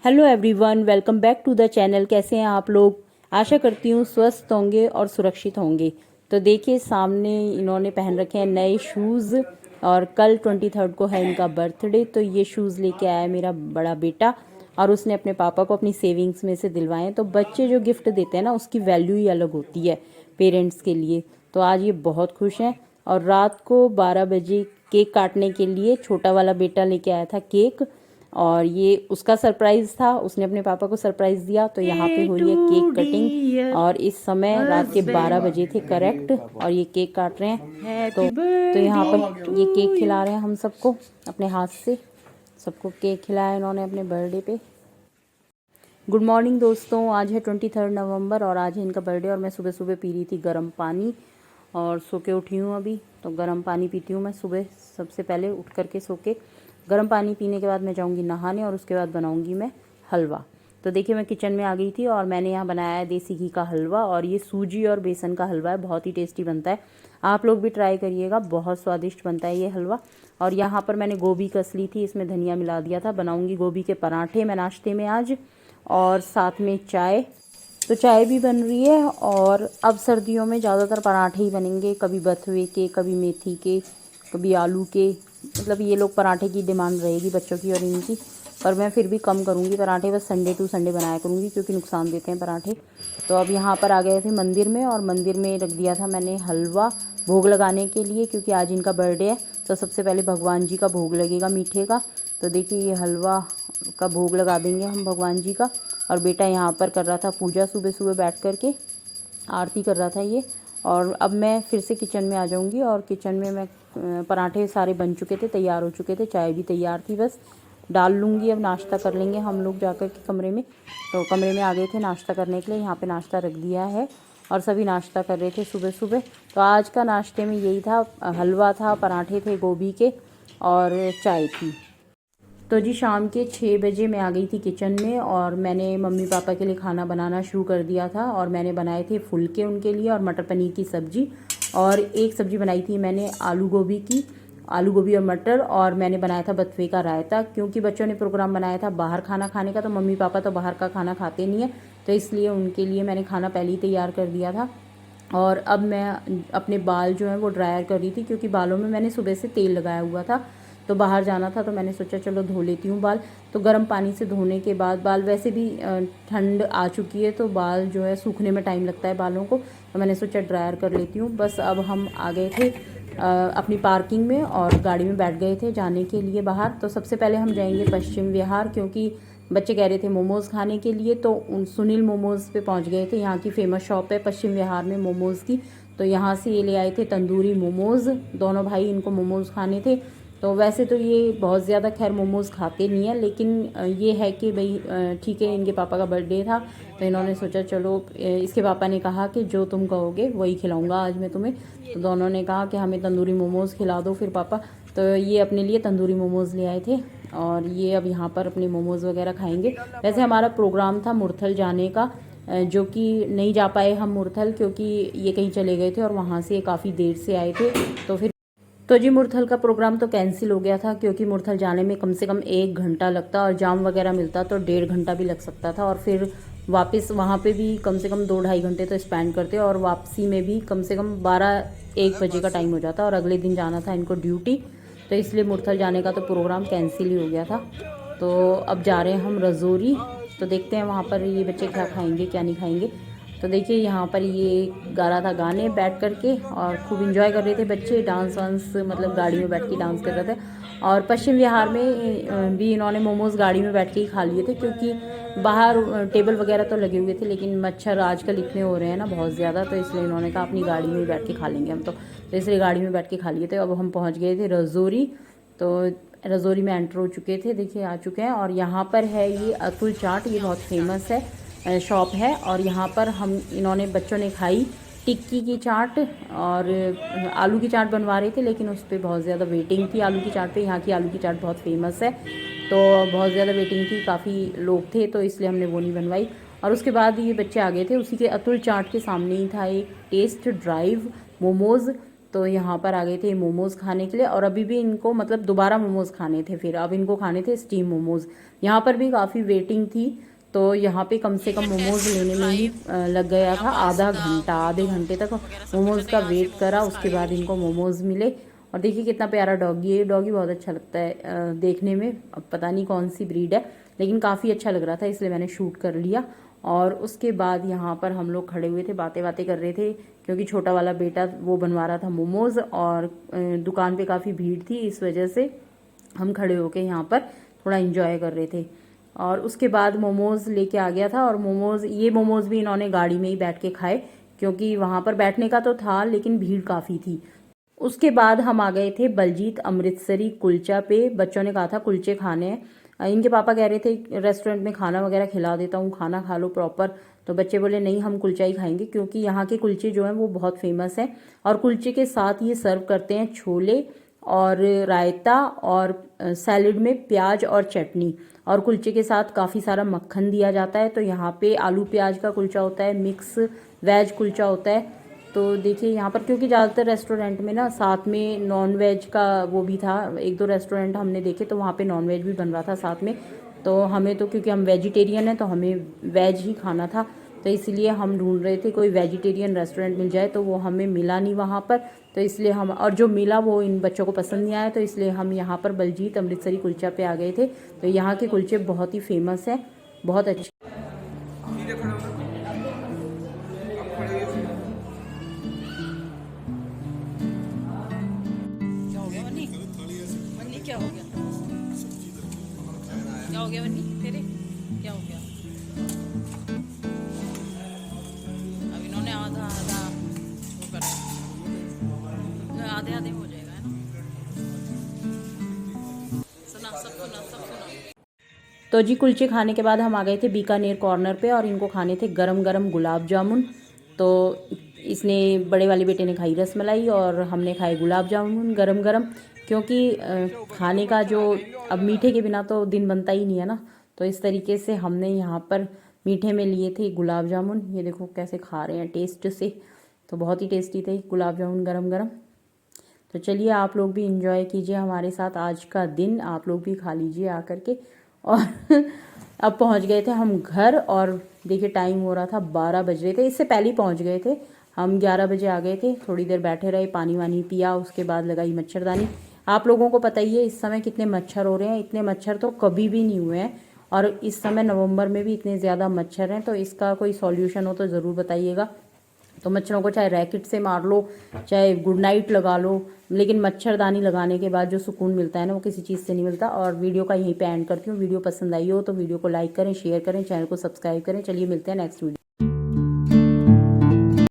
Hello everyone, welcome back to the channel. कैसे हैं आप लोग? आशा करती हूँ स्वस्थ होंगे और सुरक्षित होंगे। तो देखिए, सामने इन्होंने पहन रखे हैं नए शूज़ और कल 23 को है इनका बर्थडे। तो ये शूज़ लेके आया है मेरा बड़ा बेटा और उसने अपने पापा को अपनी सेविंग्स में से दिलवाए। तो बच्चे जो गिफ्ट देते हैं ना, उसकी वैल्यू ही अलग होती है पेरेंट्स के लिए। तो आज ये बहुत खुश हैं और रात को 12 बजे केक काटने के लिए छोटा वाला बेटा लेके आया था केक, और ये उसका सरप्राइज था। उसने अपने पापा को सरप्राइज दिया। तो यहाँ पे हो रही है केक कटिंग और इस समय रात के 12 बजे थे करेक्ट, और ये केक काट रहे हैं। तो यहाँ पर ये केक खिला रहे हैं हम सबको अपने हाथ से। सबको केक खिलाया इन्होंने अपने बर्थडे पे। गुड मॉर्निंग दोस्तों, आज है 23 नवंबर और आज है इनका बर्थडे। और मैं सुबह सुबह पी रही थी गर्म पानी और सो के उठी हूँ अभी। तो गर्म पानी पीती हूँ मैं सुबह, सबसे पहले उठ करके सो के। गर्म पानी पीने के बाद मैं जाऊंगी नहाने और उसके बाद बनाऊंगी मैं हलवा। तो देखिए, मैं किचन में आ गई थी और मैंने यहाँ बनाया है देसी घी का हलवा, और ये सूजी और बेसन का हलवा है। बहुत ही टेस्टी बनता है, आप लोग भी ट्राई करिएगा, बहुत स्वादिष्ट बनता है ये हलवा। और यहाँ पर मैंने गोभी कस ली थी, इसमें धनिया मिला दिया था। बनाऊंगी गोभी के पराठे मैं नाश्ते में आज, और साथ में चाय। तो चाय भी बन रही है। और अब सर्दियों में ज़्यादातर पराठे ही बनेंगे, कभी बथुए के, कभी मेथी के, कभी आलू के। मतलब ये लोग पराठे की डिमांड रहेगी बच्चों की और इनकी। पर मैं फिर भी कम करूँगी पराठे, बस संडे टू संडे बनाया करूँगी क्योंकि नुकसान देते हैं पराठे। तो अब यहाँ पर आ गए थे मंदिर में, और मंदिर में रख दिया था मैंने हलवा भोग लगाने के लिए, क्योंकि आज इनका बर्थडे है। तो सबसे पहले भगवान जी का भोग लगेगा मीठे का। तो देखिए, ये हलवा का भोग लगा देंगे हम भगवान जी का। और बेटा यहाँ पर कर रहा था पूजा, सुबह सुबह बैठ कर के आरती कर रहा था ये। और अब मैं फिर से किचन में आ जाऊंगी, और किचन में मैं पराठे सारे बन चुके थे, तैयार हो चुके थे, चाय भी तैयार थी, बस डाल लूँगी। अब नाश्ता कर लेंगे हम लोग जाकर के कमरे में। तो कमरे में आ गए थे नाश्ता करने के लिए, यहाँ पे नाश्ता रख दिया है और सभी नाश्ता कर रहे थे सुबह सुबह। तो आज का नाश्ते में यही था, हलवा था, पराठे थे गोभी के, और चाय थी। तो जी शाम के 6 बजे मैं आ गई थी किचन में, और मैंने मम्मी पापा के लिए खाना बनाना शुरू कर दिया था। और मैंने बनाए थे फुलके उनके लिए और मटर पनीर की सब्ज़ी, और एक सब्ज़ी बनाई थी मैंने आलू गोभी की, आलू गोभी और मटर। और मैंने बनाया था बथुए का रायता, क्योंकि बच्चों ने प्रोग्राम बनाया था बाहर खाना खाने का। तो मम्मी पापा तो बाहर का खाना खाते नहीं है, तो इसलिए उनके लिए मैंने खाना पहले ही तैयार कर दिया था। और अब मैं अपने बाल जो हैं वो ड्रायर कर रही थी, क्योंकि बालों में मैंने सुबह से तेल लगाया हुआ था। तो बाहर जाना था, तो मैंने सोचा चलो धो लेती हूँ बाल। तो गर्म पानी से धोने के बाद बाल, वैसे भी ठंड आ चुकी है तो बाल जो है सूखने में टाइम लगता है बालों को, तो मैंने सोचा ड्रायर कर लेती हूँ। बस अब हम आ गए थे अपनी पार्किंग में और गाड़ी में बैठ गए थे जाने के लिए बाहर। तो सबसे पहले हम जाएंगे पश्चिम विहार, क्योंकि बच्चे कह रहे थे मोमोज़ खाने के लिए। तो उन सुनील मोमोज़ पे पहुंच गए थे, यहाँ की फ़ेमस शॉप है पश्चिम विहार में मोमोज़ की। तो यहाँ से ये ले आए थे तंदूरी मोमोज़, दोनों भाई इनको मोमोज़ खाने थे। तो वैसे तो ये बहुत ज़्यादा खैर मोमोज़ खाते नहीं हैं, लेकिन ये है कि भाई ठीक है, इनके पापा का बर्थडे था तो इन्होंने सोचा चलो, इसके पापा ने कहा कि जो तुम कहोगे वही खिलाऊंगा आज मैं तुम्हें। तो दोनों ने कहा कि हमें तंदूरी मोमोज़ खिला दो फिर पापा। तो ये अपने लिए तंदूरी मोमोज़ ले आए थे, और ये अब यहाँ पर अपने मोमोज़ वगैरह खाएंगे। वैसे हमारा प्रोग्राम था मुरथल जाने का, जो कि नहीं जा पाए हम मुरथल, क्योंकि ये कहीं चले गए थे और वहाँ से काफ़ी देर से आए थे। तो जी मुरथल का प्रोग्राम तो कैंसिल हो गया था, क्योंकि मुरथल जाने में कम से कम 1 घंटा लगता, और जाम वगैरह मिलता तो 1.5 घंटा भी लग सकता था। और फिर वापस वहाँ पे भी कम से कम 2-2.5 घंटे तो स्पेंड करते, और वापसी में भी कम से कम 12-1 बजे का टाइम हो जाता, और अगले दिन जाना था इनको ड्यूटी। तो इसलिए मुरथल जाने का तो प्रोग्राम कैंसिल ही हो गया था। तो अब जा रहे हैं हम रजौरी। तो देखते हैं वहाँ पर ये बच्चे क्या खाएंगे क्या नहीं खाएंगे। तो देखिए, यहाँ पर ये गा रहा था गाने बैठ कर के, और खूब इंजॉय कर रहे थे बच्चे, डांस वांस, मतलब गाड़ी में बैठ के डांस कर रहे थे। और पश्चिम विहार में भी इन्होंने मोमोज़ गाड़ी में बैठ के ही खा लिए थे, क्योंकि बाहर टेबल वगैरह तो लगे हुए थे, लेकिन मच्छर आजकल इतने हो रहे हैं ना बहुत ज़्यादा, तो इसलिए इन्होंने कहा अपनी गाड़ी में ही बैठ के खा लेंगे हम। तो इसलिए गाड़ी में बैठ के खा लिए थे। अब हम पहुँच गए थे रजौरी। तो रजौरी में एंटर हो चुके थे, देखिए आ चुके हैं। और यहाँ पर है ये अतुल चाट, ये बहुत फेमस है शॉप है। और यहाँ पर इन्होंने बच्चों ने खाई टिक्की की चाट, और आलू की चाट बनवा रहे थे, लेकिन उस पर बहुत ज़्यादा वेटिंग थी आलू की चाट पे। यहाँ की आलू की चाट बहुत फेमस है, तो बहुत ज़्यादा वेटिंग थी, काफ़ी लोग थे, तो इसलिए हमने वो नहीं बनवाई। और उसके बाद ये बच्चे आ गए थे, उसी के अतुल चाट के सामने ही था एक टेस्ट ड्राइव मोमोज़। तो यहाँ पर आ गए थे मोमोज़ खाने के लिए। और अभी भी इनको मतलब दोबारा मोमोज़ खाने थे, फिर अब इनको खाने थे स्टीम मोमोज़। यहाँ पर भी काफ़ी वेटिंग थी, तो यहाँ पे कम से कम मोमोज़ लेने में ही लग गया था आधे घंटे तक मोमोज़ का वेट करा, उसके बाद इनको मोमोज़ मिले। और देखिए कितना प्यारा डॉगी है, ये डॉगी बहुत अच्छा लगता है देखने में। अब पता नहीं कौन सी ब्रीड है, लेकिन काफ़ी अच्छा लग रहा था, इसलिए मैंने शूट कर लिया। और उसके बाद यहाँ पर हम लोग खड़े हुए थे, बातें कर रहे थे, क्योंकि छोटा वाला बेटा वो बनवा रहा था मोमोज़ और दुकान पे काफ़ी भीड़ थी, इस वजह से हम खड़े होके यहाँ पर थोड़ा इंजॉय कर रहे थे। और उसके बाद मोमोज़ लेके आ गया था, और ये मोमोज़ भी इन्होंने गाड़ी में ही बैठ के खाए, क्योंकि वहाँ पर बैठने का तो था लेकिन भीड़ काफ़ी थी। उसके बाद हम आ गए थे बलजीत अमृतसरी कुलचा पे। बच्चों ने कहा था कुलचे खाने हैं, इनके पापा कह रहे थे रेस्टोरेंट में खाना वगैरह खिला देता हूँ, खाना खा लो प्रॉपर। तो बच्चे बोले नहीं, हम कुलचा ही खाएंगे, क्योंकि यहाँ के कुलचे जो हैं वो बहुत फेमस हैं। और कुलचे के साथ ये सर्व करते हैं छोले और रायता और सैलेड में प्याज और चटनी। और कुलचे के साथ काफ़ी सारा मक्खन दिया जाता है। तो यहाँ पे आलू प्याज का कुलचा होता है, मिक्स वेज कुलचा होता है। तो देखिए यहाँ पर, क्योंकि ज़्यादातर रेस्टोरेंट में ना साथ में नॉन वेज का वो भी था, एक दो रेस्टोरेंट हमने देखे तो वहाँ पे नॉन वेज भी बन रहा था साथ में। तो हमें तो, क्योंकि हम वेजिटेरियन हैं, तो हमें वेज ही खाना था, तो इसलिए हम ढूंढ रहे थे कोई वेजिटेरियन रेस्टोरेंट मिल जाए, तो वो हमें मिला नहीं वहाँ पर। तो इसलिए हम, और जो मिला वो इन बच्चों को पसंद नहीं आया, तो इसलिए हम यहाँ पर बलजीत अमृतसरी कुलचा पे आ गए थे। तो यहाँ के कुलचे बहुत ही फेमस है, बहुत अच्छे। क्या हो गया? क्या हो गया बन्नी तेरे? क्या हो गया? अब इन्होंने आधा आधा वो कर, आधे आधे हो जाएगा, है ना? सुना, सब सुना, सब सुना। तो जी कुलचे खाने के बाद हम आ गए थे बीकानेर कॉर्नर पे, और इनको खाने थे गरम गरम गुलाब जामुन। तो इसने, बड़े वाले बेटे ने खाई रसमलाई और हमने खाए गुलाब जामुन गरम गरम, क्योंकि खाने का जो, अब मीठे के बिना तो दिन बनता ही नहीं है ना। तो इस तरीके से हमने यहाँ पर मीठे में लिए थे गुलाब जामुन। ये देखो कैसे खा रहे हैं टेस्ट से, तो बहुत ही टेस्टी थे गुलाब जामुन गरम गरम। तो चलिए आप लोग भी इंजॉय कीजिए हमारे साथ आज का दिन, आप लोग भी खा लीजिए आकर के। और अब पहुंच गए थे हम घर, और देखिए टाइम हो रहा था 12 बज रहे थे, इससे पहले ही पहुंच गए थे हम, 11 बजे आ गए थे। थोड़ी देर बैठे रहे, पानी वानी पिया, उसके बाद लगाई मच्छरदानी। आप लोगों को पता ही है इस समय कितने मच्छर हो रहे हैं, इतने मच्छर तो कभी भी नहीं हुए हैं, और इस समय नवंबर में भी इतने ज़्यादा मच्छर हैं। तो इसका कोई सॉल्यूशन हो तो ज़रूर बताइएगा। तो मच्छरों को चाहे रैकेट से मार लो, चाहे गुड नाइट लगा लो, लेकिन मच्छरदानी लगाने के बाद जो सुकून मिलता है ना, वो किसी चीज़ से नहीं मिलता। और वीडियो का यहीं पे एंड करती हूँ। वीडियो पसंद आई हो तो वीडियो को लाइक करें, शेयर करें, चैनल को सब्सक्राइब करें। चलिए मिलते हैं नेक्स्ट वीडियो।